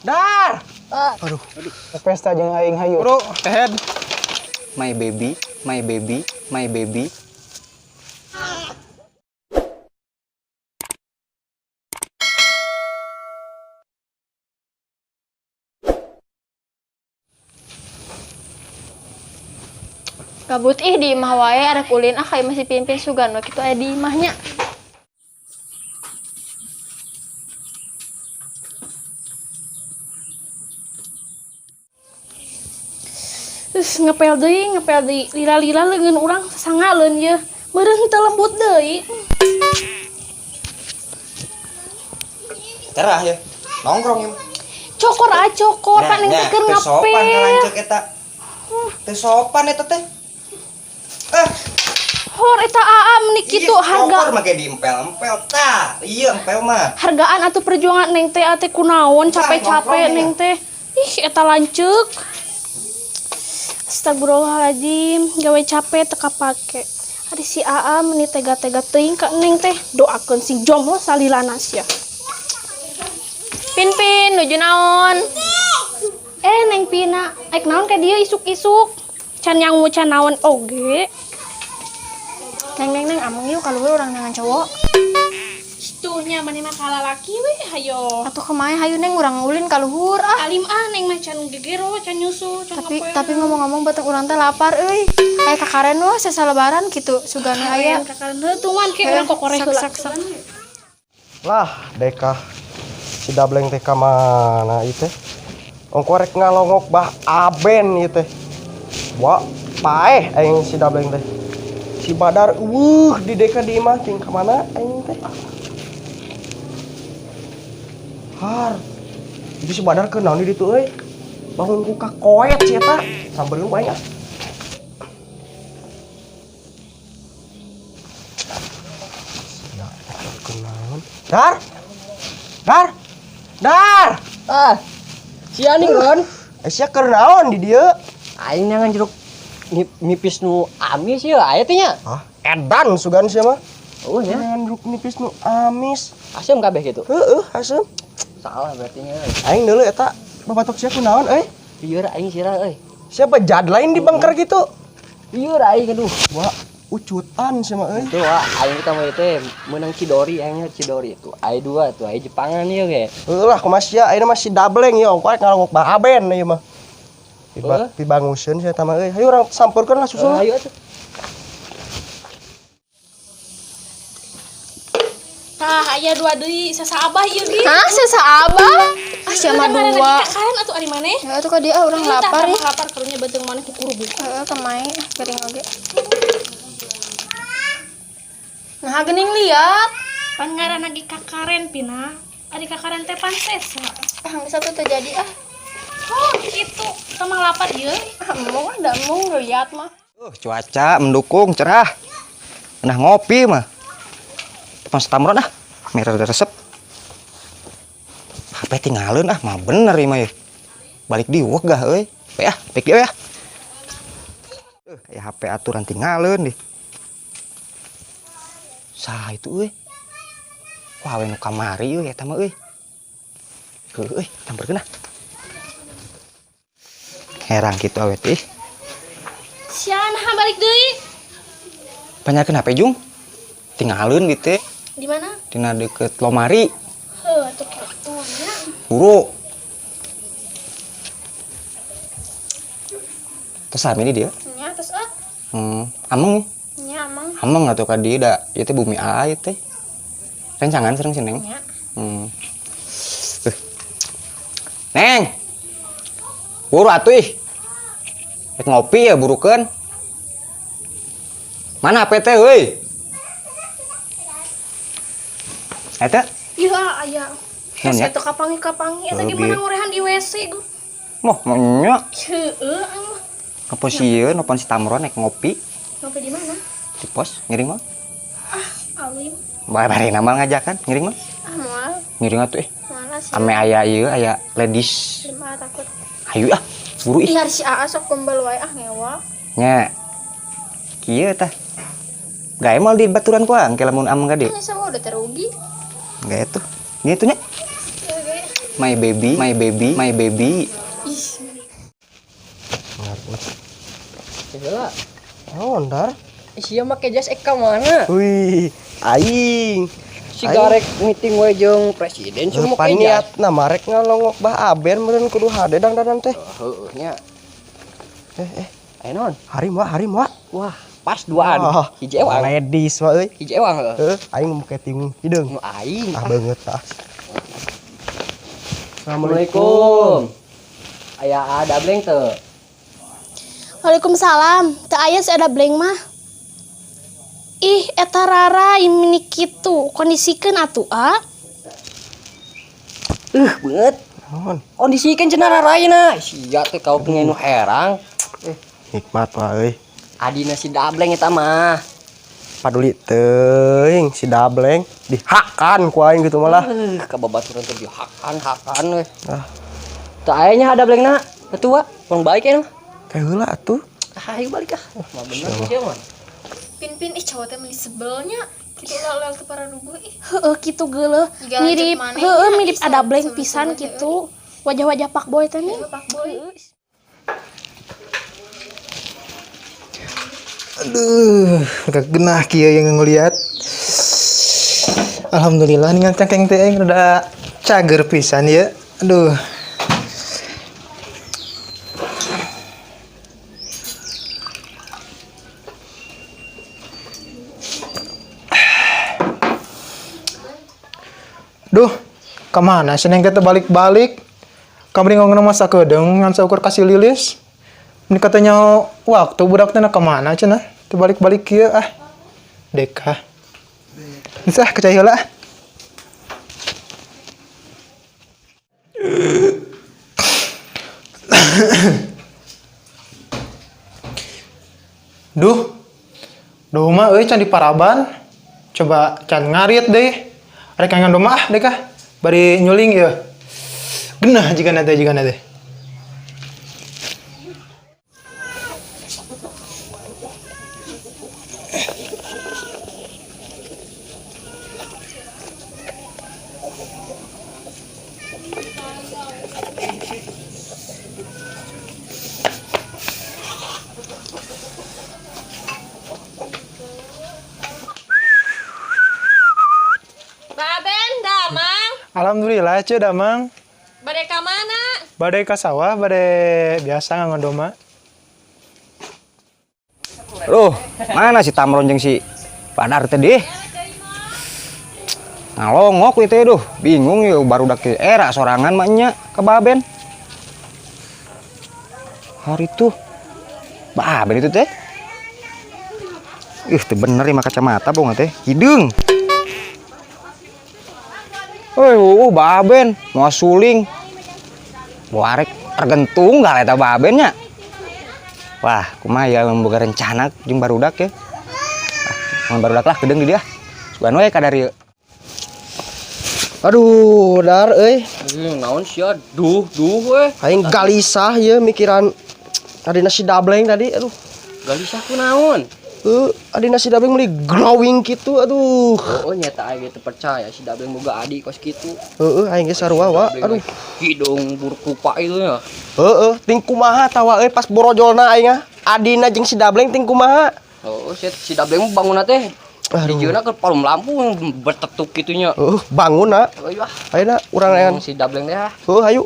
Dar. Aduh. Pesta jeung aing hayu. Bro, head. My baby, my baby, my baby. Gabut di imah wae arek ulin kayak masih pimpin sugan we kitu aya di imahnya. Terus ngepel deui lila-lila leungeun urang sangaleun ye. Meureun teu lembut deui. Cerah ya. Nongkrong ya. Cokor Pak ning teh keur ngepel. Sopan ngalancek eta. Teu sopan eta teh. Hor eta aa meuni kitu harga. Cokor make diempel-empel tah. Iya empel mah. Hargaan atuh perjuangan neng teh ate kunaon capek-capek neng teh. Ih eta lanceuk. Astagfirullahaladzim, gawe capek teka pake. Ari si aa meuni tega-tega teuing ka neng teh. Doakeun sing jomblo salilana sia. Pin nuju naon? Neng Pina, aik naon ka dieu isuk-isuk. Can nyangu can naon oge. Neng ameng yuk kaluhur urang dengan cowok. Tuhnya manehna kalalaki we hayo. Atuh kemae hayu neng urang ulin kaluhur Alim neng mah can gegero, can nyusu, can Tapi ngomong-ngomong beuteung urang teh lapar euy. Aya kakaren wah sesa lebaran kitu sugana aya. Kakaren heutuan ke urang kokoreh heula. Lah, Deka. Si Dableng teh ka mana ieu teh? Ongko rek ngalongok bah aben ieu teh. Wah, paeh aing si Dableng teh. Si Badar di Deka di imah cing ka mana aing teh? Har. Jadi si Badar ke naon di ditu euy? Bangun ku ka koet si eta. Sambereun bae nya. Dar. Sia ningon. Sia keur naon di dieu? Aing nyangan jeruk nipis nu amis ya aya teh nya. Edan sugan sia mah. Oh nya. Nyangan jeruk nipis nu amis. Asem kabeh kitu. Heueuh, asem. Salah berarti nya. Aing deuleu eta babatok sia kunaon euy? Ieu aing sirah euy. Siapa jad lain di bangker gitu? Ieu aing aduh. Wah, ucutan sia mah euy. Tuh aing kita mah teh menang Cidori aingnya Cidori itu. Ai dua tuh ai Jepangan ieu ge. Heueuh lah kumaha sia ayeuna mah si Dableng ieu ongko ngalongok bahaben ieu mah. Pibanguseun sia eta mah euy. Hayu urang sampurkeun lah susul. Hayu atuh. Tah aya dua deui sasa abah ieu ge. Hah, sesa abah? Sia mah dua. Kakaren atuh ari maneh. Ya atuh ka dia urang lapar ya. Lapar karunya beuteung maneh ku kurubu. Heeh, kemae piring oge. Nah, geuning liat. Pan ngaranna ge kakaren Pina. Ari kakaren teh pan sesa. Geus atuh teu jadi Oh, kitu. Tamang lapar ieu. Mung da mung liat mah. Cuaca mendukung cerah. Nah ngopi mah. Tepan setamron merah resep. HP tinggalin mah bener ieu mah ya. Balik diwek gah euy. Baik dia ya. Ya HP aturan tinggalin deh. Saha itu euy. Wah we nu kamari euy eta mah euy. Heueuh euy, tamperkeun Herang kitu awet ih. Sian balik deui. Panyakeun HP Jung. Tinggalin gitu. Di mana? Dina deket lomari. Heuh, atuh kitu nya. Buru. Terus sami di dia. Nya tos Ameng. nya amang. Ameng atuh ka dieu da. Ieu teh bumi air teh. Rencangan sareng si Neng. Nya. Neng. Buru atuh ih. Rek ngopi ya burukeun. Mana HP teh euy? Eta? Iya aya. Naon ya? Eta kapangi eta di mana ngorehan di WC gue. Moh, nya. Heueuh mah. Apa sieun opan si Tamron rek ngopi Ngopi di mana? di pos ngiring mah. Alim. Bari nama ngajakan ngiring mah. Moal. Ngiring atuh Malas. ame aya ieu aya ladies. Lima takut. Hayu buru ih. Ih si Aa sok kumpul wae ngewa. Nya. Kieu tah. Gae mal di baturan ku angke lamun ameng gade. Nya sama udah terugi. Gae tuh. Ini tuh nya. Oke. my baby, my baby, my baby. Heula. Naon dar? Sia make jas Eka mana? Wih, aing. Si garek meeting we jeung presiden cuma make jas. Paniatna marek ngalongok bah aben meureun kudu hade dang teh. Heueuh nya. Aya naon? Harim wa. Wah, pas duaan. Hiji ewang. Ladies wa euy. Hiji ewang heueuh. Aing make ting hideung. Nu aing. Ah beungeut tah. Assalamualaikum. Aya ada bleng teu? Waalaikumsalam. Teu aya si ada bleng mah. Ih, eta Rara ini kitu. Kondisikeun atuh, ah. Beungeut. Naon? Kondisikeun cenah rarayna. Sia teh kau pengen nu herang. Hikmat wa euy. Adina si Dableng eta mah. Paduli teuing si Dableng dihakan ku aing gitu malah. Kababaturan teh dihakan we. Ah, Teu aya nya Dablengna. Ketua, pang balik ya. kayak heula atuh. Ayo balik ah. Mah bener kieu mah. Pin ih cowok teh meni sebelnya. Kitu lel teu paraduguh ih. Heeh, kitu geuleuh. Jika Mirip, lanjut heeh, manehnya, mirip ih, ada sebel- bleng sebel- pisan sebel- gitu. Wajah-wajah Pak Boy teh nih. Pak Boy. Aduh, udah genah kieu yang ngeliat. Alhamdulillah ningan cangkeng teh aing rada cager pisan ya. Aduh. Duh, kemana sih neng kita balik-balik? Kamari ngomong masa kedeng ngan saukur kasih lilis. Ini katanya waktu budak teh kemana cenah? Teu balik-balik kieu ah. Deka. Bisa kecai heula. Duh. Duh mah euy can di Paraban. Coba can ngarit deh. Rek kangen domah ah Deka. Bari nyuling ya. Genah jika nate. Baben, damang. Alhamdulillah ce damang. Bade ka mana? Badai ka sawah, badai biasa nganggo doma. Aduh, mana si Tamron jeung si Badar teh deh? Ngalongok we teh duh, bingung ya barudak teh era sorangan mah nya ka Baben. Hari itu Baben itu teh. Teu bener ya kacamata bohong teh. Hideung. Baben mau suling. Warek tergentung gak eta Babennya. Wah, kumaha ya memboga rencana jeung barudak ya. Mun barudak lah kedeung di dia. Sugan we ka dari. Aduh, dar euy. Naon sia? Duh we. Aing galisah ye mikiran adina si Dableng tadi. Aduh. Galisah ku naon? Adina si Dableng meuli glowing gitu. Aduh. Oh nyata aing teh percaya si Dableng boga adik kos kitu. Aing ge sarua wa. Aduh. Hidung buruk rupa itu ya. Ting kumaha tawa euy pas borojolna aing ah. Adina jeung si Dableng ting kumaha? Oh, si Dableng bangunna teh dijieuna ke palung lampu yang bertetuk kitunya. Bangun na. Oh iya. Ayeuna urang neangan. Si Dableng teh. Hayu.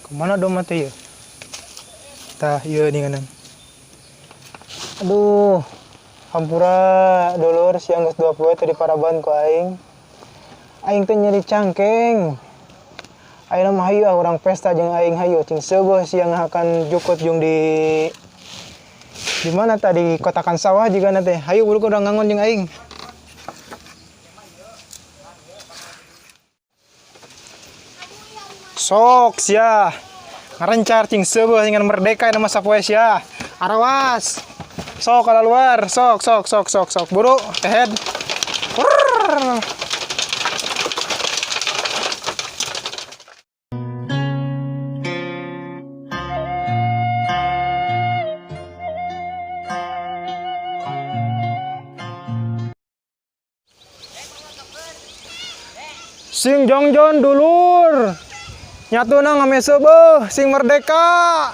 Kemana doma teh ya? Tah ieu ninganan. Aduh. Hampura dulur siang geus 20 teh di Paraban ku aing. Aing teh nyeri cangkeng. Ayeuna mah hayu urang pesta jeung aing hayu cing seubeuh siang akan jukut jeung di mana tadi kotakan sawah juga nanti. Hayu buru udah ngangon jeung aing. Sok sia. Ngarencar cing seubeuh dengan merdeka nama sapoe sia. Arawas. Sok ala luar. Sok. Buru tehed. Sing jongjon dulur. Nyatuna ngame sebeuh sing merdeka.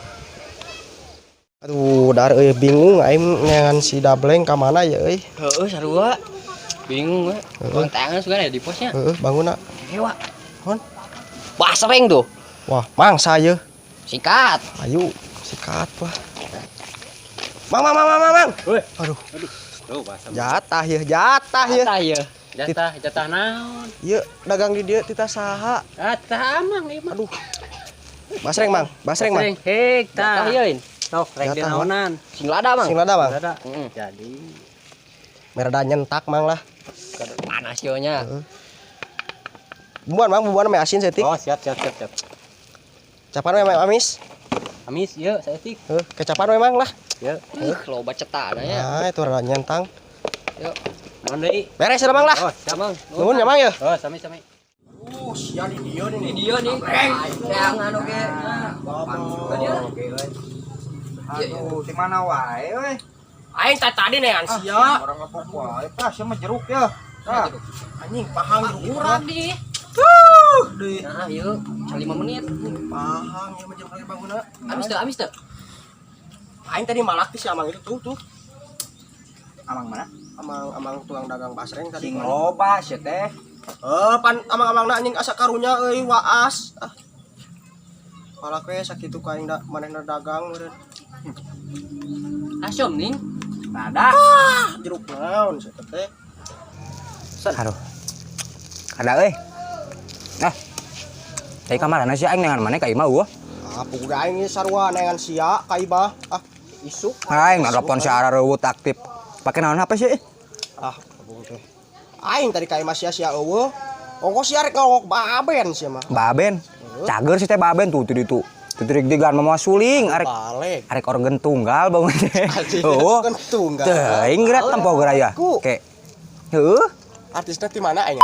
Aduh, dar bingung aing ngan si Dableng ka mana ya euy. Heeh, sarua. Bingung we. Tangan sugan ya di posnya. Heeh, bangunna. Hewa. Hon. Basreng tuh. Wah, mangsa ye. Sikat. Ayo, sikat wah. Mang. Weh. Aduh, Tuh bahasa. jatah ya, jatah ya. Jatah ya. Jatah naon? Ieu dagang di dieu tita saha? Jatah amang ieu mah. Aduh. Basreng, Mang. Basreng, Mang. Hek, tah ieuin. Sok rek Jatah, naonan. Sing lada, Mang. Sing lada, Mang. Lada. Jadi Merada nyentak, Mang lah. panas yo nya. Bumbuan, Mang, bumbuan ame asin setik. Oh, siap. Capan ame amis. Amis ieu saya tik. Heuh, kecapan memang lah. Ya. Loba cetak aya. Nah, itu rada nyentang. Yuk. Naon deui? Beres ya, Mang lah. Oh, siap, Mang. Nuhun ya, Mang ya. Oh, sami. Sia di dieu nih. Di dieu nih. Jangan oke. Aduh, di mana wae we? Aing tadi nean sia. Orang ngepok wae, tah sia mah jeruk ya. Tah. Anjing pahang jeruk urang di. deui. Nah, yuk. 5 menit. Pahang ya menjadi lagi bangunna. Amis teu. Aing tadi malak si Amang itu tuh. Amang mana? Amang tukang dagang basreng tadi. Sing loba sia teh. Pan amang-amangna anjing asa karunya euy waas. Ah. Palak we sakitu ka aing da manehna dagang meureun. Asyom ning. Ada. Jeruk naon sia teh. Aduh. Ada euy. Nah. Dari kamar si aing dengan mana ka imah eueuh. Apa udah aing sarua nengan sia ka imah. Ah, isuk. Aing nelpon si Ara reueut aktif. Pake naon apa sih? Ah, kabung teh. Aing tadi ka imah sia-sia eueuh. Ongkos sia rek ngogok baben sia mah. Baben. Cager sih teh baben tuh itu. Titrik digan mah suling arek Balik. arek organ tunggal bangun teh. Oh. Kan tunggal. Teh, aing geura tempo geura ya. Ke. Heuh. Artisnya di mana aing?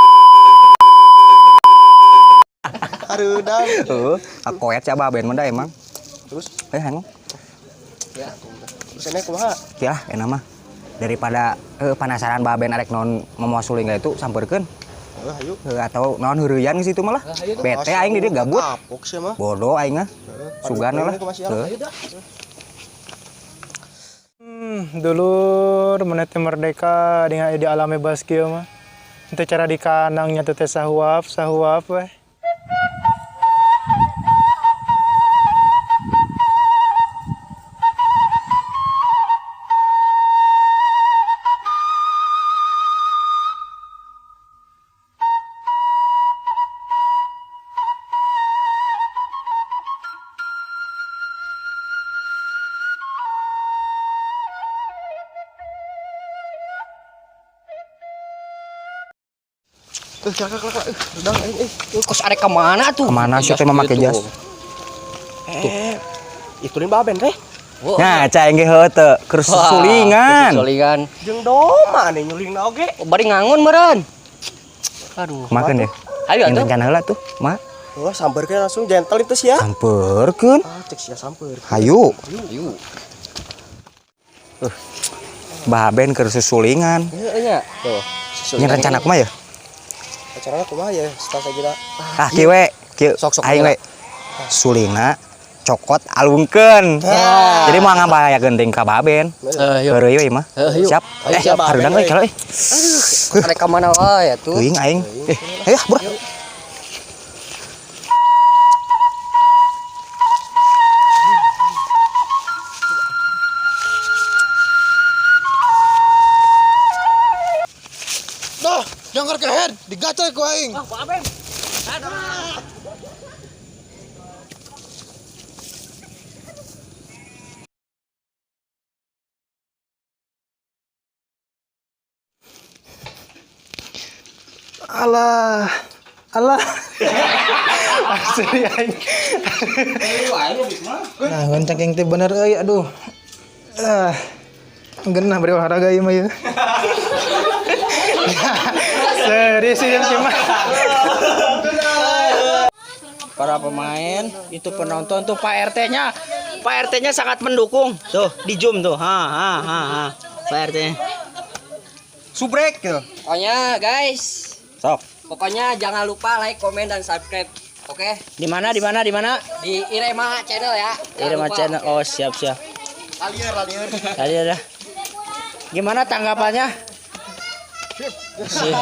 Aduh, dan. Heuh, akoet sia baben mah da emang. Terus Hang. ya, pesannya kumaha? Ya, enak mah. Daripada penasaran baben arek non momo suling itu sampeurkeun. Ayo. Atau non heureuyan di situ malah. Bete aing di dieu gabut. Kapok sih mah. Bodoh aing mah. Sugan lah. Ayo dah. Dulur menete merdeka dengan ide alam bebas kieu mah. Itu cara dikanangnya teh sahuap weh. Kakak. Udah, Kos arek ka mana tuh? Kemana sih teh memakai jas? Itu nih baben teh. Nah, cai ge heuh teu keur sulingan. Sulingan. Jeung doma nih nyulingna oge. Bari ngangun meureun. Aduh. Makan ya. Ayo Yang atuh. rencana heula tuh, Mak. Oh, sampeurkeun langsung gentle itu sia. Sampeurkeun. Ah, cek sia sampeur. Hayu. Ayo. Baben keur susulingan. Heeh nya. Tuh. Yang rencana kumaha ya? Acaranya kumaha ya? Stasa kira. Ah, kieu we, kieu. Sok-sok Aing we. Sulingna cokot alungkeun. Jadi mau ngabayakeun teuing ka baben. Ayo. Heureuy we mah. Ayo. Siap. Ayo, siap, Baben, harudang we we. kalau we. Arek ka mana wae atuh? Teuing aing. Ayo, bro. Dah, jangkar ke head, digacoy ku aing. Alah. Asli aing. Nah, ngoncak yang teh bener euy, aduh. Genah bari olahraga ieu mah ieu. Serius ini cuma. Para pemain, itu penonton tuh Pak RT-nya. Pak RT-nya sangat mendukung. Tuh, di zoom tuh. Pak RT-nya. Subrek gitu. Pokoknya guys. Sok. Pokoknya jangan lupa like, komen, dan subscribe. Oke? Di mana? Di Irema Channel ya. Jangan Irema lupa. Channel. Oh, siap. Tadi ada. Gimana tanggapannya? Sip.